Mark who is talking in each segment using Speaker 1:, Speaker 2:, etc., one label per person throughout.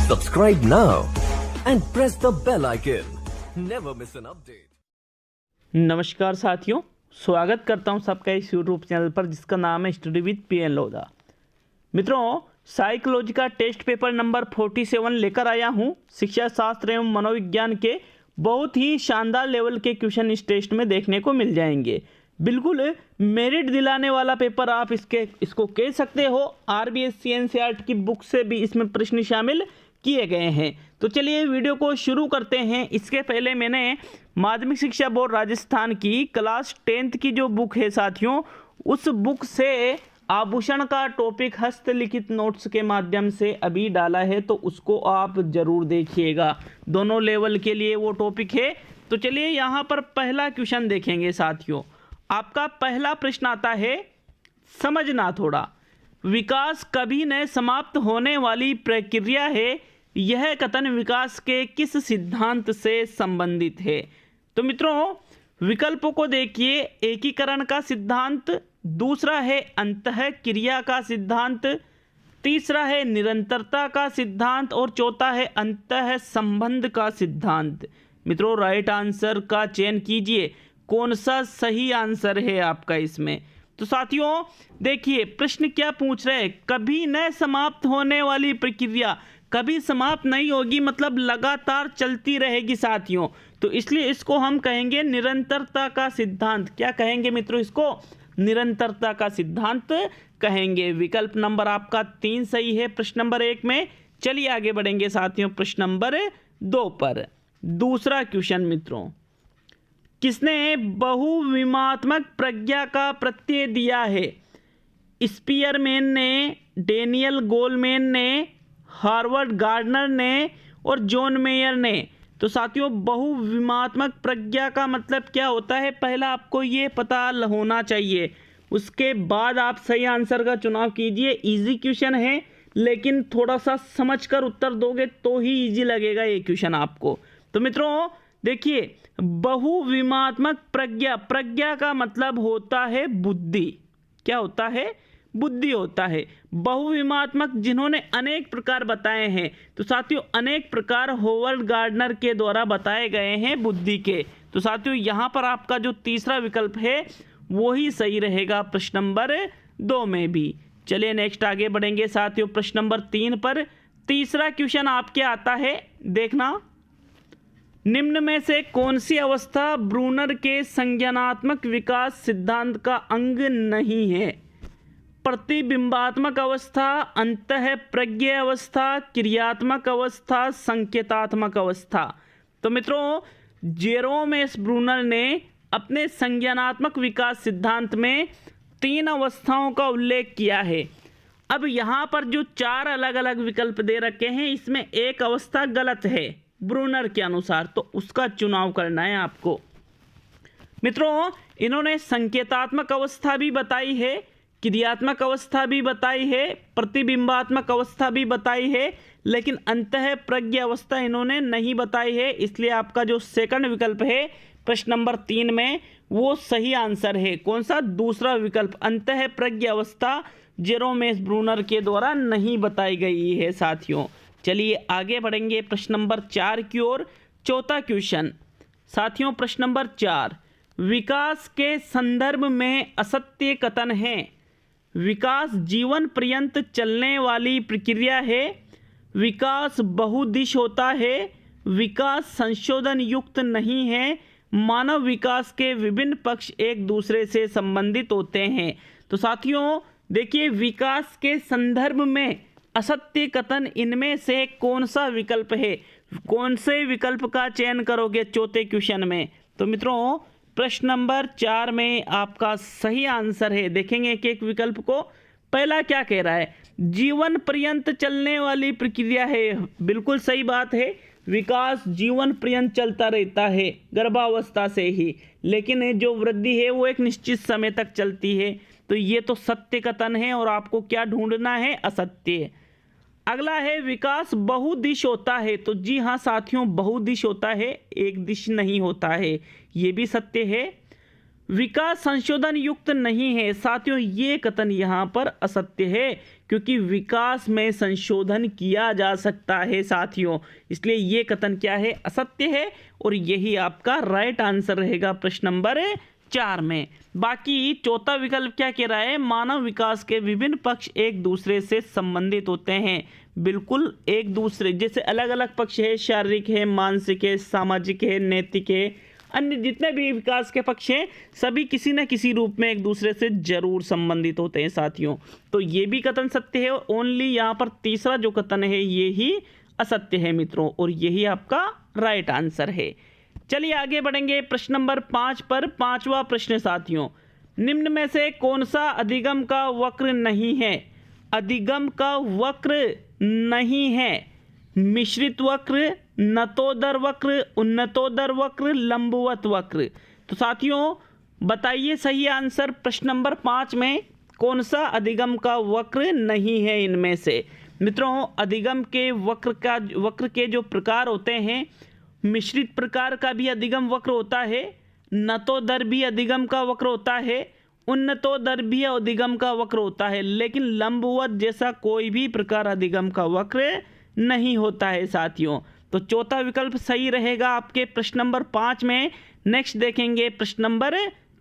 Speaker 1: Subscribe now and press the bell icon. Never miss an update.
Speaker 2: नमस्कार साथियों, स्वागत करता हूं सबका इस यूट्यूब चैनल पर जिसका नाम है स्टडी विद पीएन लोधा। मित्रों, साइकोलॉजी का टेस्ट पेपर नंबर 47 लेकर आया हूं। शिक्षा शास्त्र एवं मनोविज्ञान के बहुत ही शानदार लेवल के क्वेश्चन इस टेस्ट में देखने को मिल जाएंगे। बिल्कुल मेरिट दिलाने वाला पेपर आप इसको कह सकते हो। आरबीएससी एनसीईआरटी की बुक से भी इसमें प्रश्न शामिल किए गए हैं। तो चलिए वीडियो को शुरू करते हैं। इसके पहले मैंने माध्यमिक शिक्षा बोर्ड राजस्थान की क्लास 10th की जो बुक है साथियों, उस बुक से आभूषण का टॉपिक हस्तलिखित नोट्स के माध्यम से अभी डाला है, तो उसको आप जरूर देखिएगा। दोनों लेवल के लिए वो टॉपिक है। तो चलिए यहाँ पर पहला क्वेश्चन देखेंगे साथियों। आपका पहला प्रश्न आता है, समझना थोड़ा। विकास कभी न समाप्त होने वाली प्रक्रिया है, यह कथन विकास के किस सिद्धांत से संबंधित है? तो मित्रों, विकल्पों को देखिए। एकीकरण का सिद्धांत, दूसरा है अंतःक्रिया का सिद्धांत, तीसरा है निरंतरता का सिद्धांत और चौथा है अंतः संबंध का सिद्धांत। मित्रों, राइट आंसर का चयन कीजिए। कौन सा सही आंसर है आपका इसमें? तो साथियों देखिए, प्रश्न क्या पूछ रहे हैं? कभी न समाप्त होने वाली प्रक्रिया, कभी समाप्त नहीं होगी, मतलब लगातार चलती रहेगी साथियों। तो इसलिए इसको हम कहेंगे निरंतरता का सिद्धांत। क्या कहेंगे मित्रों? इसको निरंतरता का सिद्धांत कहेंगे। विकल्प नंबर आपका 3 सही है प्रश्न नंबर 1 में। चलिए आगे बढ़ेंगे साथियों प्रश्न नंबर 2 पर। दूसरा क्वेश्चन मित्रों, किसने बहुविमात्मक प्रज्ञा का प्रत्यय दिया है? स्पीयरमैन ने, डेनियल गोलमैन ने, हार्वर्ड गार्डनर ने और जॉन मेयर ने। तो साथियों, बहुविमात्मक प्रज्ञा का मतलब क्या होता है, पहला आपको ये पता होना चाहिए। उसके बाद आप सही आंसर का चुनाव कीजिए। इजी क्वेश्चन है, लेकिन थोड़ा सा समझकर उत्तर दोगे तो ही इजी लगेगा ये क्वेश्चन आपको। तो मित्रों देखिए, बहुविमात्मक प्रज्ञा, प्रज्ञा का मतलब होता है बुद्धि। क्या होता है? बुद्धि होता है। बहुविमात्मक जिन्होंने अनेक प्रकार बताए हैं, तो साथियों अनेक प्रकार हार्वर्ड गार्डनर के द्वारा बताए गए हैं बुद्धि के। तो साथियों यहाँ पर आपका जो तीसरा विकल्प है वो ही सही रहेगा प्रश्न नंबर 2 में भी। चलिए नेक्स्ट आगे बढ़ेंगे साथियों प्रश्न नंबर 3 पर। तीसरा क्वेश्चन आपके आता है, देखना। निम्न में से कौन सी अवस्था ब्रूनर के संज्ञानात्मक विकास सिद्धांत का अंग नहीं है? प्रतिबिंबात्मक अवस्था, अंतःप्रज्ञ अवस्था, क्रियात्मक अवस्था, संकेतात्मक अवस्था। तो मित्रों, जेरोम एस ब्रूनर ने अपने संज्ञानात्मक विकास सिद्धांत में 3 अवस्थाओं का उल्लेख किया है। अब यहाँ पर जो 4 अलग अलग विकल्प दे रखे हैं, इसमें एक अवस्था गलत है ब्रूनर के अनुसार, तो उसका चुनाव करना है आपको। मित्रों, इन्होंने संकेतात्मक अवस्था भी बताई है, क्रियात्मक अवस्था भी बताई है, प्रतिबिंबात्मक अवस्था भी बताई है, लेकिन अंतःप्रज्ञ अवस्था इन्होंने नहीं बताई है। इसलिए आपका जो सेकंड विकल्प है प्रश्न नंबर 3 में, वो सही आंसर है। कौन सा? दूसरा विकल्प, अंतःप्रज्ञ अवस्था जेरोम एस ब्रूनर के द्वारा नहीं बताई गई है साथियों। चलिए आगे बढ़ेंगे प्रश्न नंबर 4 की ओर। चौथा क्वेश्चन साथियों, प्रश्न नंबर 4, विकास के संदर्भ में असत्य कथन है। विकास जीवन पर्यंत चलने वाली प्रक्रिया है, विकास बहुदिश होता है, विकास संशोधन युक्त नहीं है, मानव विकास के विभिन्न पक्ष एक दूसरे से संबंधित होते हैं। तो साथियों देखिए, विकास के संदर्भ में असत्य कथन, इनमें से कौन सा विकल्प है? कौन से विकल्प का चयन करोगे चौथे क्वेश्चन में? तो मित्रों प्रश्न नंबर 4 में आपका सही आंसर है। देखेंगे एक एक विकल्प को। पहला क्या कह रहा है? जीवन पर्यंत चलने वाली प्रक्रिया है। बिल्कुल सही बात है, विकास जीवन पर्यंत चलता रहता है गर्भावस्था से ही, लेकिन जो वृद्धि है वो एक निश्चित समय तक चलती है। तो ये तो सत्य कथन है और आपको क्या ढूंढना है? असत्य। अगला है विकास बहुदिश होता है। तो जी हाँ साथियों, बहुदिश होता है, एक दिश नहीं होता है, ये भी सत्य है। विकास संशोधन युक्त नहीं है। साथियों ये कथन यहाँ पर असत्य है, क्योंकि विकास में संशोधन किया जा सकता है साथियों, इसलिए ये कथन क्या है, असत्य है, और यही आपका राइट आंसर रहेगा प्रश्न नंबर 4 में। बाकी चौथा विकल्प क्या कह रहा है, मानव विकास के विभिन्न पक्ष एक दूसरे से संबंधित होते हैं। बिल्कुल एक दूसरे, जैसे अलग अलग पक्ष है, शारीरिक है, मानसिक है, सामाजिक है, नैतिक है, अन्य जितने भी विकास के पक्ष हैं सभी किसी न किसी रूप में एक दूसरे से जरूर संबंधित होते हैं साथियों। तो ये भी कथन सत्य है, और ओनली यहाँ पर तीसरा जो कथन है ये ही असत्य है मित्रों, और यही आपका राइट आंसर है। चलिए आगे बढ़ेंगे प्रश्न नंबर 5 पर। 5वां प्रश्न साथियों, निम्न में से कौन सा अधिगम का वक्र नहीं है? अधिगम का वक्र नहीं है। मिश्रित वक्र, नतोदर वक्र, उन्नतोदर वक्र, लंबवत वक्र। तो साथियों बताइए सही आंसर प्रश्न नंबर 5 में कौन सा अधिगम का वक्र नहीं है इनमें से। मित्रों अधिगम के वक्र के जो प्रकार होते हैं, मिश्रित प्रकार का भी अधिगम वक्र होता है, नतोदर भी अधिगम का वक्र होता है, उन्नतोदर भी अधिगम का वक्र होता है, लेकिन लंबवत जैसा कोई भी प्रकार अधिगम का वक्र नहीं होता है साथियों। तो चौथा विकल्प सही रहेगा आपके प्रश्न नंबर 5 में। नेक्स्ट देखेंगे प्रश्न नंबर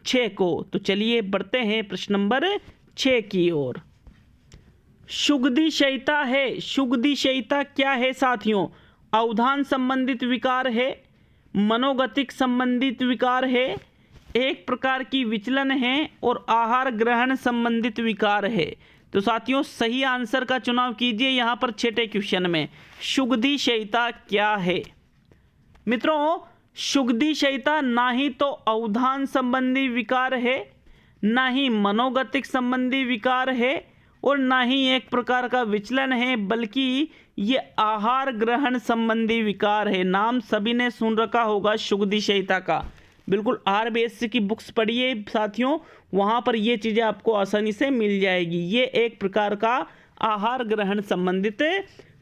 Speaker 2: 6 को। तो चलिए बढ़ते हैं प्रश्न नंबर 6 की ओर। शुगदिशयिता है। शुगदिशयिता क्या है साथियों? अवधान संबंधित विकार है, मनोगतिक संबंधित विकार है, एक प्रकार की विचलन है, और आहार ग्रहण संबंधित विकार है। तो साथियों सही आंसर का चुनाव कीजिए यहाँ पर 6ठे क्वेश्चन में। शुगदिशयिता क्या है? मित्रों शुगदिशयिता ना ही तो अवधान संबंधी विकार है, ना ही मनोगतिक संबंधी विकार है, और ना ही एक प्रकार का विचलन है, बल्कि ये आहार ग्रहण संबंधी विकार है। नाम सभी ने सुन रखा होगा शुगदिशयिता का। बिल्कुल RBSC की बुक्स पढ़िए साथियों, वहाँ पर ये चीज़ें आपको आसानी से मिल जाएगी। ये एक प्रकार का आहार ग्रहण संबंधित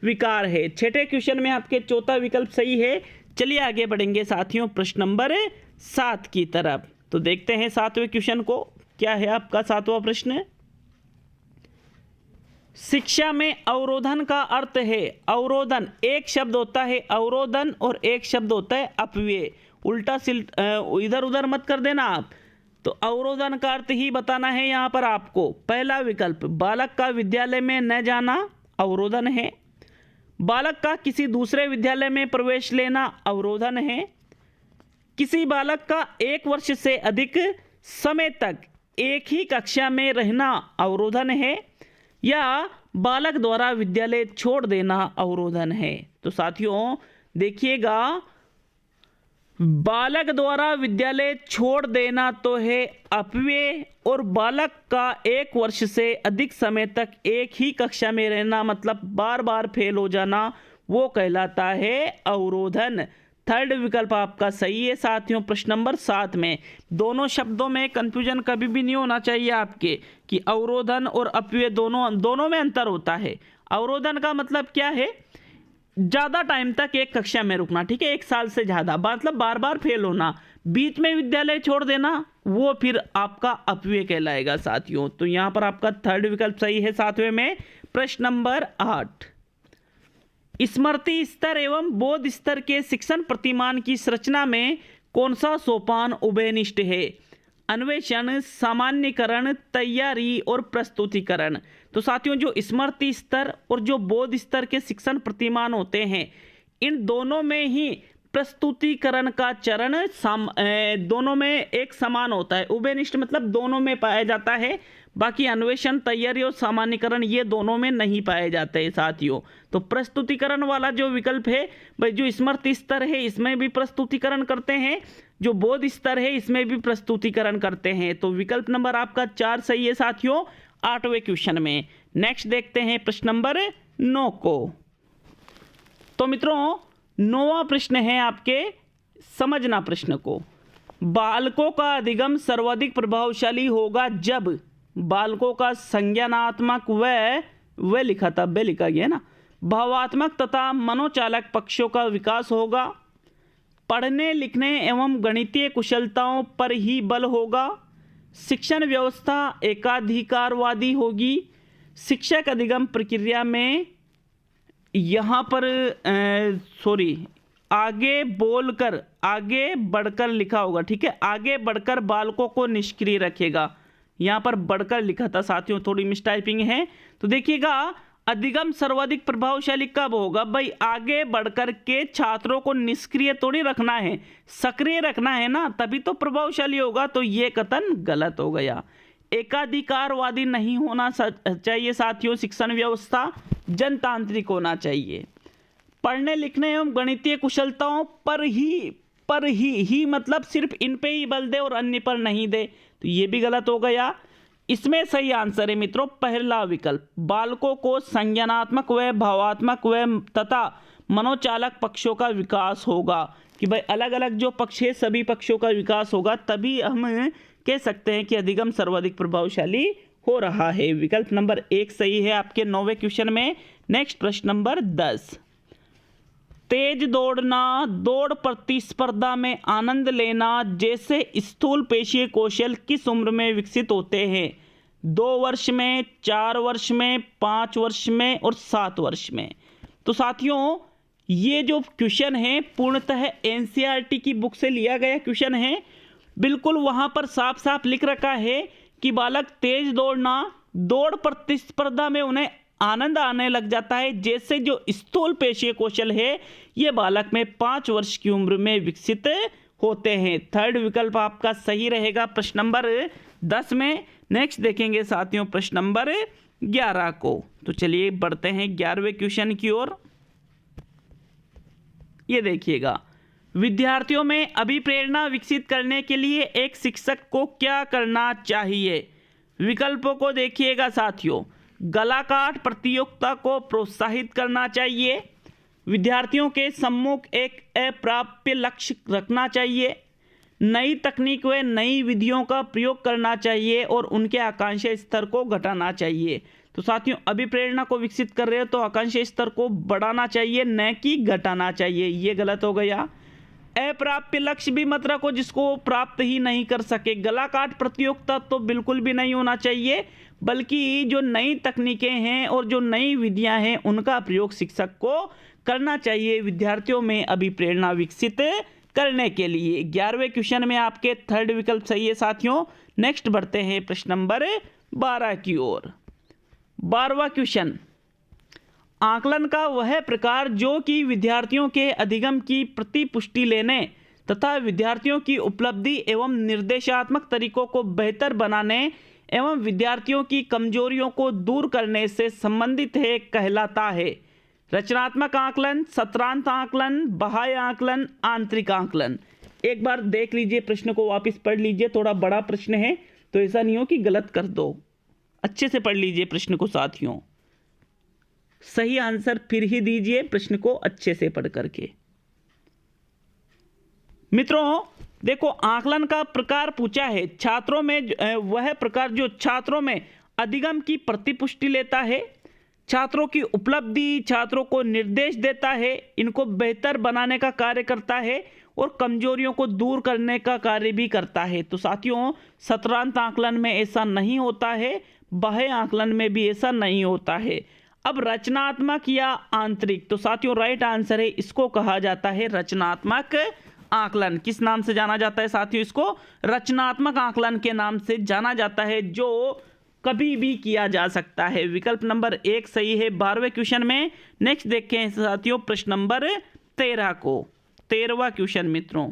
Speaker 2: विकार है। 6ठे क्वेश्चन में आपके चौथा विकल्प सही है। चलिए आगे बढ़ेंगे साथियों प्रश्न नंबर 7 की तरफ। तो देखते हैं 7वें क्वेश्चन को। क्या है आपका 7वां प्रश्न? शिक्षा में अवरोधन का अर्थ है। अवरोधन एक शब्द होता है अवरोधन, और एक शब्द होता है अपव्यय। उल्टा इधर उधर मत कर देना आप। तो अवरोधन का अर्थ ही बताना है यहाँ पर आपको। पहला विकल्प, बालक का विद्यालय में न जाना अवरोधन है। बालक का किसी दूसरे विद्यालय में प्रवेश लेना अवरोधन है। किसी बालक का 1 वर्ष से अधिक समय तक एक ही कक्षा में रहना अवरोधन है, या बालक द्वारा विद्यालय छोड़ देना अवरोधन है। तो साथियों देखिएगा, बालक द्वारा विद्यालय छोड़ देना तो है अपव्यय, और बालक का 1 वर्ष से अधिक समय तक एक ही कक्षा में रहना मतलब बार बार फेल हो जाना, वो कहलाता है अवरोधन। थर्ड विकल्प आपका सही है साथियों प्रश्न नंबर 7 में। दोनों शब्दों में कंफ्यूजन कभी भी नहीं होना चाहिए आपके कि अवरोधन और अपव्यय दोनों में अंतर होता है। अवरोधन का मतलब क्या है? ज़्यादा टाइम तक एक कक्षा में रुकना, ठीक है, 1 साल से ज़्यादा, मतलब बार बार फेल होना। बीच में विद्यालय छोड़ देना वो फिर आपका अपव्यय कहलाएगा साथियों। तो यहाँ पर आपका थर्ड विकल्प सही है 7वें में। प्रश्न नंबर 8, स्मृति स्तर एवं बोध स्तर के शिक्षण प्रतिमान की संरचना में कौन सा सोपान उभयनिष्ठ है? अन्वेषण, सामान्यकरण, तैयारी और प्रस्तुतिकरण। तो साथियों जो स्मृति स्तर और जो बोध स्तर के शिक्षण प्रतिमान होते हैं, इन दोनों में ही प्रस्तुतिकरण का चरण दोनों में एक समान होता है। उभयनिष्ठ मतलब दोनों में पाया जाता है, बाकी अन्वेषण, तैयारी और सामान्यकरण ये दोनों में नहीं पाए जाते हैं साथियों। तो प्रस्तुतिकरण वाला जो विकल्प है भाई, जो स्मृति स्तर है इसमें भी प्रस्तुतिकरण करते हैं, जो बोध स्तर है इसमें भी प्रस्तुतिकरण करते हैं। तो विकल्प नंबर आपका 4 सही है साथियों 8वें क्वेश्चन में। नेक्स्ट देखते हैं प्रश्न नंबर 9 को। तो मित्रों 9वां प्रश्न है आपके, समझना प्रश्न को। बालकों का अधिगम सर्वाधिक प्रभावशाली होगा जब बालकों का संज्ञानात्मक व लिखा था, वे लिखा गया ना, भावात्मक तथा मनोचालक पक्षों का विकास होगा, पढ़ने लिखने एवं गणितीय कुशलताओं पर ही बल होगा, शिक्षण व्यवस्था एकाधिकारवादी होगी, शिक्षक अधिगम प्रक्रिया में यहाँ पर आगे बढ़कर लिखा होगा, ठीक है, आगे बढ़कर बालकों को निष्क्रिय रखेगा। यहाँ पर बढ़कर लिखा था साथियों, थोड़ी मिसटाइपिंग है। तो देखिएगा अधिगम सर्वाधिक प्रभावशाली कब होगा भाई, आगे बढ़कर के छात्रों को निष्क्रिय थोड़ी रखना है, सक्रिय रखना है ना, तभी तो प्रभावशाली होगा। तो ये कथन गलत हो गया। एकाधिकारवादी नहीं होना चाहिए साथियों, शिक्षण व्यवस्था जनतांत्रिक होना चाहिए। पढ़ने लिखने एवं गणितीय कुशलताओं पर ही मतलब सिर्फ इन पे ही बल दे और अन्य पर नहीं दे, तो ये भी गलत हो गया। इसमें सही आंसर है मित्रों पहला विकल्प, बालकों को संज्ञानात्मक व भावात्मक व तथा मनोचालक पक्षों का विकास होगा, कि भाई अलग अलग जो पक्ष है सभी पक्षों का विकास होगा, तभी हम कह सकते हैं कि अधिगम सर्वाधिक प्रभावशाली हो रहा है। विकल्प नंबर 1 सही है आपके 9वें क्वेश्चन में। नेक्स्ट प्रश्न नंबर 10, तेज दौड़ना, दौड़ प्रतिस्पर्धा में आनंद लेना जैसे स्थूल पेशीय कौशल किस उम्र में विकसित होते हैं? 2 वर्ष में, 4 वर्ष में, 5 वर्ष में और 7 वर्ष में। तो साथियों ये जो क्वेश्चन है पूर्णतः एनसीईआरटी की बुक से लिया गया क्वेश्चन है। बिल्कुल वहां पर साफ साफ लिख रखा है कि बालक तेज दौड़ना, दौड़ प्रतिस्पर्धा में उन्हें आनंद आने लग जाता है जैसे जो स्थूल पेशीय कौशल है ये बालक में 5 वर्ष की उम्र में विकसित होते हैं। थर्ड विकल्प आपका सही रहेगा प्रश्न नंबर 10 में। नेक्स्ट देखेंगे साथियों प्रश्न नंबर 11 को। तो चलिए बढ़ते हैं 11वें क्वेश्चन की ओर। ये देखिएगा, विद्यार्थियों में अभिप्रेरणा विकसित करने के लिए एक शिक्षक को क्या करना चाहिए? विकल्पों को देखिएगा साथियों, गलाकाट प्रतियोगिता को प्रोत्साहित करना चाहिए, विद्यार्थियों के सम्मुख एक अप्राप्य लक्ष्य रखना चाहिए, नई तकनीक व नई विधियों का प्रयोग करना चाहिए और उनके आकांक्षा स्तर को घटाना चाहिए। तो साथियों अभिप्रेरणा को विकसित कर रहे हो तो आकांक्षा स्तर को बढ़ाना चाहिए, न कि घटाना चाहिए, ये गलत हो गया। अप्राप्य लक्ष्य भी मत रखो जिसको प्राप्त ही नहीं कर सके। गलाकाट प्रतियोगिता तो बिल्कुल भी नहीं होना चाहिए, बल्कि जो नई तकनीकें हैं और जो नई विधियां हैं उनका प्रयोग शिक्षक को करना चाहिए विद्यार्थियों में अभिप्रेरणा विकसित करने के लिए। 11वें क्वेश्चन में आपके थर्ड विकल्प सही है साथियों। नेक्स्ट बढ़ते हैं प्रश्न नंबर 12 की ओर। 12वां क्वेश्चन, आकलन का वह प्रकार जो कि विद्यार्थियों के अधिगम की प्रतिपुष्टि लेने तथा विद्यार्थियों की उपलब्धि एवं निर्देशात्मक तरीकों को बेहतर बनाने एवं विद्यार्थियों की कमजोरियों को दूर करने से संबंधित है कहलाता है? रचनात्मक आकलन, सत्रांत आकलन, बाह्य आकलन, आंतरिक आकलन। एक बार देख लीजिए प्रश्न को, वापस पढ़ लीजिए, थोड़ा बड़ा प्रश्न है तो ऐसा नहीं हो कि गलत कर दो। अच्छे से पढ़ लीजिए प्रश्न को साथियों, सही आंसर फिर ही दीजिए प्रश्न को अच्छे से पढ़ करके। मित्रों देखो, आकलन का प्रकार पूछा है, छात्रों में वह प्रकार जो छात्रों में अधिगम की प्रतिपुष्टि लेता है, छात्रों की उपलब्धि, छात्रों को निर्देश देता है, इनको बेहतर बनाने का कार्य करता है और कमजोरियों को दूर करने का कार्य भी करता है। तो साथियों सत्रांत आकलन में ऐसा नहीं होता है, बाह्य आकलन में भी ऐसा नहीं होता है। अब रचनात्मक या आंतरिक, तो साथियों राइट आंसर है, इसको कहा जाता है रचनात्मक आकलन। किस नाम से जाना जाता है साथियों? इसको रचनात्मक आकलन के नाम से जाना जाता है, जो कभी भी किया जा सकता है। विकल्प नंबर 1 सही है 12वें क्वेश्चन में। नेक्स्ट देखें साथियों प्रश्न नंबर 13 को। 13वां क्वेश्चन मित्रों,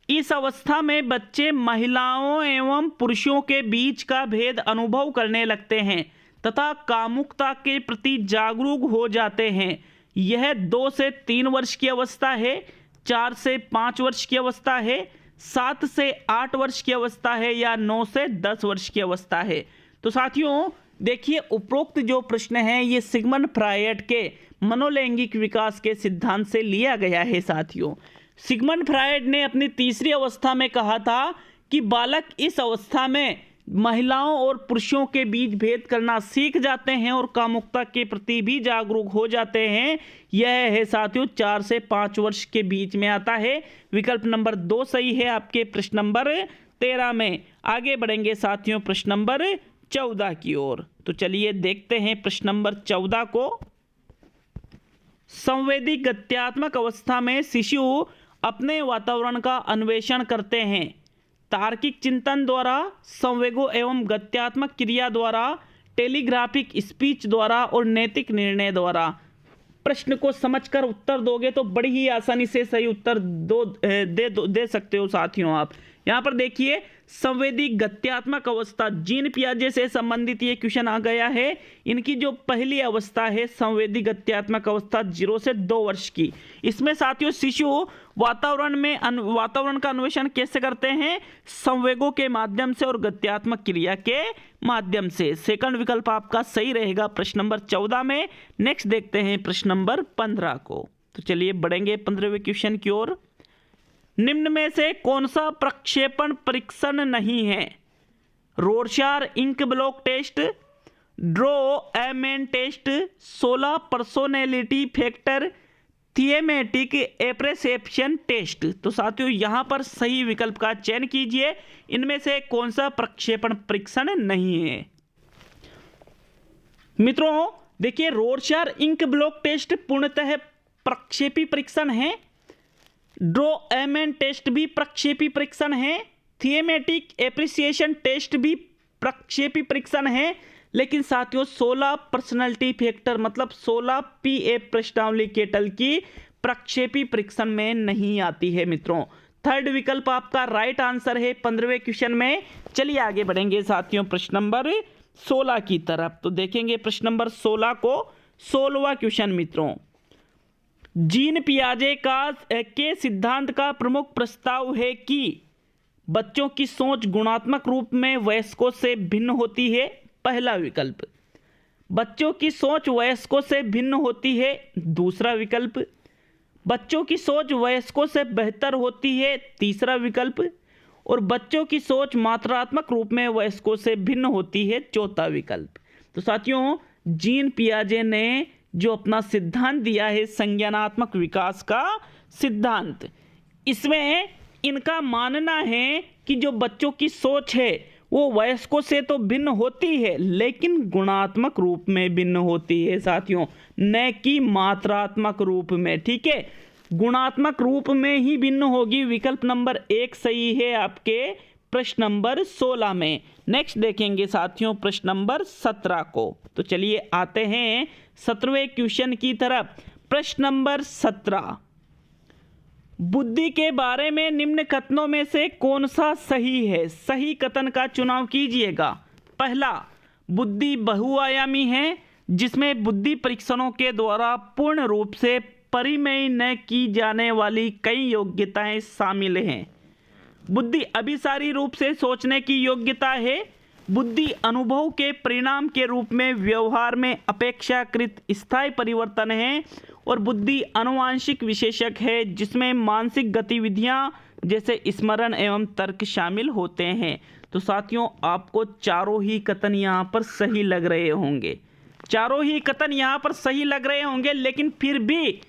Speaker 2: इस अवस्था में बच्चे महिलाओं एवं पुरुषों के बीच का भेद अनुभव करने लगते हैं तथा कामुकता के प्रति जागरूक हो जाते हैं। यह 2 से 3 वर्ष की अवस्था है, 4 से 5 वर्ष की अवस्था है, 7 से 8 वर्ष की अवस्था है या 9 से 10 वर्ष की अवस्था है? तो साथियों देखिए उपरोक्त जो प्रश्न है ये सिगमंड फ्रायड के मनोलैंगिक विकास के सिद्धांत से लिया गया है साथियों। सिगमंड फ्रायड ने अपनी तीसरी अवस्था में कहा था कि बालक इस अवस्था में महिलाओं और पुरुषों के बीच भेद करना सीख जाते हैं और कामुकता के प्रति भी जागरूक हो जाते हैं। यह है साथियों 4 से 5 वर्ष के बीच में आता है। विकल्प नंबर 2 सही है आपके प्रश्न नंबर 13 में। आगे बढ़ेंगे साथियों प्रश्न नंबर 14 की ओर। तो चलिए देखते हैं प्रश्न नंबर 14 को। संवेदी गत्यात्मक अवस्था में शिशु अपने वातावरण का अन्वेषण करते हैं। तार्किक चिंतन द्वारा, संवेगों एवं गत्यात्मक क्रिया द्वारा, टेलीग्राफिक स्पीच द्वारा और नैतिक निर्णय द्वारा। प्रश्न को समझकर उत्तर दोगे तो बड़ी ही आसानी से सही उत्तर दे सकते हो साथियों आप। यहाँ पर देखिए संवेदी गत्यात्मक अवस्था, जीन पियाजे से संबंधित ये क्वेश्चन आ गया है। इनकी जो पहली अवस्था है संवेदी गत्यात्मक अवस्था 0 से 2 वर्ष की, इसमें साथियों शिशु वातावरण का अन्वेषण कैसे करते हैं? संवेगों के माध्यम से और गत्यात्मक क्रिया के माध्यम से। सेकंड विकल्प आपका सही रहेगा प्रश्न नंबर 14 में। नेक्स्ट देखते हैं प्रश्न नंबर 15 को। तो चलिए बढ़ेंगे 15वें क्वेश्चन की ओर। निम्न में से कौन सा प्रक्षेपण परीक्षण नहीं है? Rorschach ink blot test, draw a man test, 16 personality factor, thematic apperception test. तो साथियों यहाँ पर सही विकल्प का चयन कीजिए। इनमें से कौन सा प्रक्षेपण परीक्षण नहीं है? मित्रों देखिए रोरशार इंक ब्लॉक टेस्ट पूर्णतः प्रक्षेपी परीक्षण है। ड्रो-एमेन टेस्ट भी प्रक्षेपी परीक्षण है। थिएमेटिक एप्रिसिएशन टेस्ट भी प्रक्षेपी परीक्षण है। लेकिन साथियों 16 पर्सनालिटी फैक्टर मतलब 16 PA प्रश्नावली केटल की प्रक्षेपी परीक्षण में नहीं आती है मित्रों। थर्ड विकल्प आपका राइट आंसर है 15वें क्वेश्चन में। चलिए आगे बढ़ेंगे साथियों प्रश्न नंबर 16 की तरफ। तो देखेंगे प्रश्न नंबर 16 को। 16वां क्वेश्चन मित्रों, जीन पियाजे के सिद्धांत का प्रमुख प्रस्ताव है कि बच्चों की सोच गुणात्मक रूप में वयस्कों से भिन्न होती है। पहला विकल्प, बच्चों की सोच वयस्कों से भिन्न होती है। दूसरा विकल्प, बच्चों की सोच वयस्कों से बेहतर होती है। तीसरा विकल्प, और बच्चों की सोच मात्रात्मक रूप में वयस्कों से भिन्न होती है। चौथा विकल्प। तो साथियों जीन पियाजे ने जो अपना सिद्धांत दिया है संज्ञानात्मक विकास का सिद्धांत, इसमें इनका मानना है कि जो बच्चों की सोच है वो वयस्कों से तो भिन्न होती है लेकिन गुणात्मक रूप में भिन्न होती है साथियों, न कि मात्रात्मक रूप में। ठीक है, गुणात्मक रूप में ही भिन्न होगी। विकल्प नंबर 1 सही है आपके प्रश्न नंबर 16 में। नेक्स्ट देखेंगे साथियों प्रश्न नंबर 17 को। तो चलिए आते हैं 17वें क्वेश्चन की तरफ। प्रश्न नंबर 17, बुद्धि के बारे में निम्न कथनों में से कौन सा सही है? सही कथन का चुनाव कीजिएगा। पहला, बुद्धि बहुआयामी है जिसमें बुद्धि परीक्षणों के द्वारा पूर्ण रूप से परिमेय न की जाने वाली कई योग्यताएं शामिल हैं। बुद्धि अभिसारी रूप से सोचने की योग्यता है। बुद्धि अनुभव के परिणाम के रूप में व्यवहार में अपेक्षाकृत स्थायी परिवर्तन है। और बुद्धि आनुवांशिक विशेषक है जिसमें मानसिक गतिविधियां जैसे स्मरण एवं तर्क शामिल होते हैं। तो साथियों आपको चारों ही कथन यहाँ पर सही लग रहे होंगे, चारों ही कथन यहाँ पर सही लग रहे होंगे, लेकिन फिर भी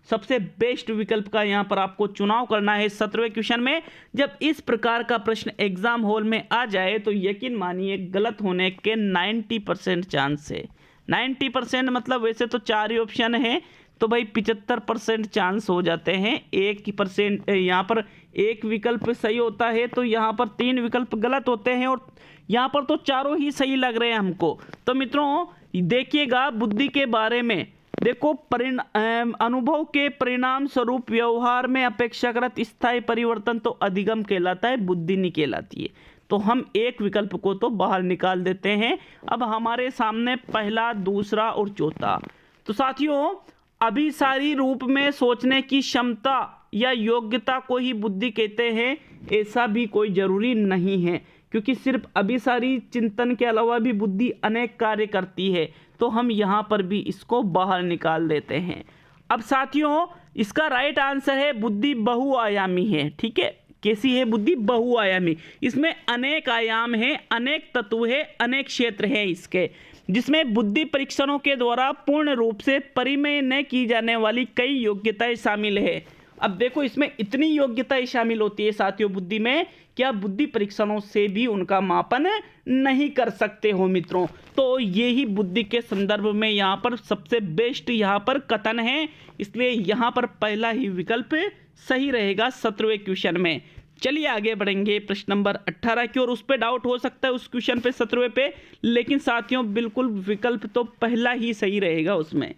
Speaker 2: सबसे बेस्ट विकल्प का यहाँ पर आपको चुनाव करना है 17वें क्वेश्चन में। जब इस प्रकार का प्रश्न एग्जाम हॉल में आ जाए तो यकीन मानिए गलत होने के 90% चांस है। 90% मतलब वैसे तो 4 ही ऑप्शन है तो भाई 75% चांस हो जाते हैं। 1% यहाँ पर एक विकल्प सही होता है तो यहाँ पर 3 विकल्प गलत होते हैं और यहाँ पर तो चारों ही सही लग रहे हैं हमको। तो मित्रों देखिएगा बुद्धि के बारे में, देखो अनुभव के परिणाम स्वरूप व्यवहार में अपेक्षाकृत स्थायी परिवर्तन तो अधिगम कहलाता है, बुद्धि नहीं कहलाती है। तो हम एक विकल्प को तो बाहर निकाल देते हैं। अब हमारे सामने पहला, दूसरा और चौथा। तो साथियों अभिसारी रूप में सोचने की क्षमता या योग्यता को ही बुद्धि कहते हैं, ऐसा भी कोई जरूरी नहीं है, क्योंकि सिर्फ अभिसारी चिंतन के अलावा भी बुद्धि अनेक कार्य करती है। तो हम यहाँ पर भी इसको बाहर निकाल देते हैं। अब साथियों इसका राइट आंसर है बुद्धि बहुआयामी है। ठीक है, कैसी है बुद्धि? बहुआयामी। इसमें अनेक आयाम है, अनेक तत्व है, अनेक क्षेत्र है इसके, जिसमें बुद्धि परीक्षणों के द्वारा पूर्ण रूप से परिमेय न की जाने वाली कई योग्यताएं शामिल है। अब देखो इसमें इतनी योग्यताएं शामिल होती है साथियों बुद्धि में, क्या बुद्धि परीक्षणों से भी उनका मापन नहीं कर सकते हो मित्रों। तो ये ही बुद्धि के संदर्भ में यहाँ पर सबसे बेस्ट यहाँ पर कथन है, इसलिए यहाँ पर पहला ही विकल्प सही रहेगा 17वें क्वेश्चन में। चलिए आगे बढ़ेंगे प्रश्न नंबर 18 की ओर। उस पर डाउट हो सकता है उस क्वेश्चन पे 17वें पे, लेकिन साथियों बिल्कुल विकल्प तो पहला ही सही रहेगा उसमें।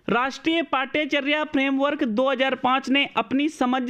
Speaker 2: राष्ट्रीय पाठ्यचर्या फ्रेमवर्क 2005 ने अपनी समझ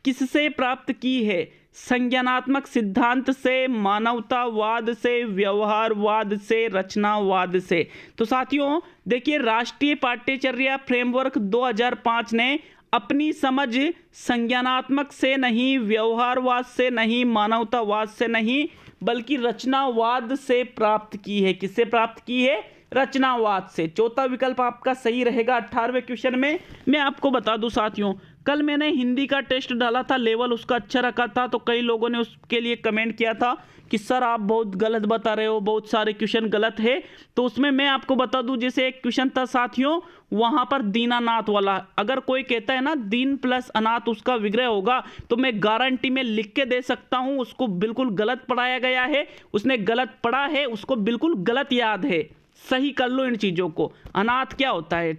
Speaker 2: किससे प्राप्त की है? संज्ञानात्मक सिद्धांत से, मानवतावाद से, व्यवहारवाद से, रचनावाद से। तो साथियों देखिए राष्ट्रीय पाठ्यचर्या फ्रेमवर्क 2005 ने अपनी समझ संज्ञानात्मक से नहीं, व्यवहारवाद से नहीं, मानवतावाद से नहीं, बल्कि रचनावाद से प्राप्त की है। किससे प्राप्त की है? रचनावाद से। चौथा विकल्प आपका सही रहेगा 18वें क्वेश्चन में। मैं आपको बता दूं साथियों, कल मैंने हिंदी का टेस्ट डाला था, लेवल उसका अच्छा रखा था, तो कई लोगों ने उसके लिए कमेंट किया था कि सर आप बहुत गलत बता रहे हो, बहुत सारे क्वेश्चन गलत है। तो उसमें मैं आपको बता दूं, जैसे एक क्वेश्चन था साथियों वहां पर दीनानाथ वाला, अगर कोई कहता है ना दीन प्लस अनाथ उसका विग्रह होगा, तो मैं गारंटी में लिख के दे सकता हूं उसको बिल्कुल गलत पढ़ाया गया है, उसने गलत पढ़ा है, उसको बिल्कुल गलत याद है। सही कर लो इन चीज़ों को। अनाथ क्या होता है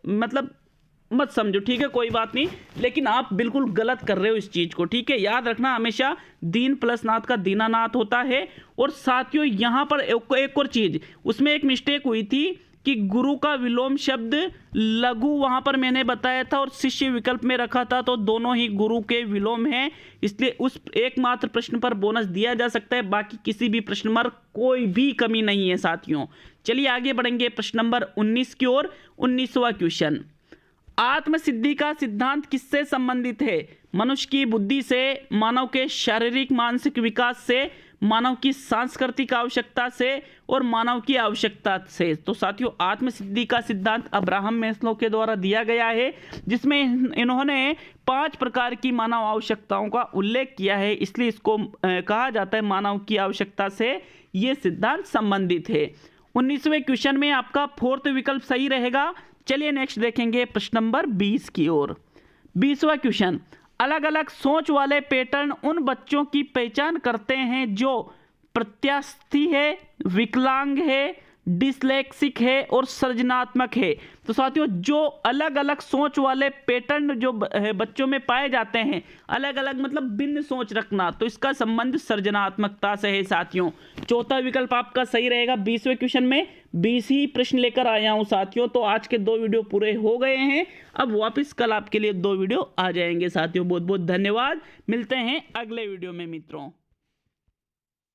Speaker 2: मतलब मत समझो, ठीक है कोई बात नहीं, लेकिन आप बिल्कुल गलत कर रहे हो इस चीज़ को, ठीक है। याद रखना हमेशा दीन प्लस नाथ का दीनानाथ होता है। और साथियों यहाँ पर एक और चीज़, उसमें एक मिस्टेक हुई थी कि गुरु का विलोम शब्द लघु वहाँ पर मैंने बताया था और शिष्य विकल्प में रखा था, तो दोनों ही गुरु के विलोम हैं, इसलिए उस एकमात्र प्रश्न पर बोनस दिया जा सकता है, बाकी किसी भी प्रश्न पर कोई भी कमी नहीं है साथियों। चलिए आगे बढ़ेंगे प्रश्न नंबर 19 की ओर। 19वां क्वेश्चन, आत्मसिद्धि का सिद्धांत किससे संबंधित है? मनुष्य की बुद्धि से, मानव के शारीरिक मानसिक विकास से, मानव की सांस्कृतिक आवश्यकता से और मानव की आवश्यकता से। तो साथियों आत्मसिद्धि का सिद्धांत अब्राहम मैस्लो के द्वारा दिया गया है, जिसमें इन्होंने 5 प्रकार की मानव आवश्यकताओं का उल्लेख किया है, इसलिए इसको कहा जाता है मानव की आवश्यकता से ये सिद्धांत संबंधित है। 19वें क्वेश्चन में आपका 4th विकल्प सही रहेगा। चलिए नेक्स्ट देखेंगे प्रश्न नंबर 20 की ओर। 20वां क्वेश्चन, अलग अलग सोच वाले पैटर्न उन बच्चों की पहचान करते हैं जो प्रत्यास्थी है, विकलांग है, डिसलेक्सिक है और सृजनात्मक है। तो साथियों जो अलग अलग सोच वाले पैटर्न जो बच्चों में पाए जाते हैं, अलग अलग मतलब भिन्न सोच रखना, तो इसका संबंध सृजनात्मकता से है साथियों। चौथा विकल्प आपका सही रहेगा। 20वें क्वेश्चन में 20 ही प्रश्न लेकर आया हूं साथियों, तो आज के 2 वीडियो पूरे हो गए हैं, अब वापस कल आपके लिए 2 वीडियो आ जाएंगे साथियों। बहुत बहुत धन्यवाद, मिलते हैं अगले वीडियो में मित्रों।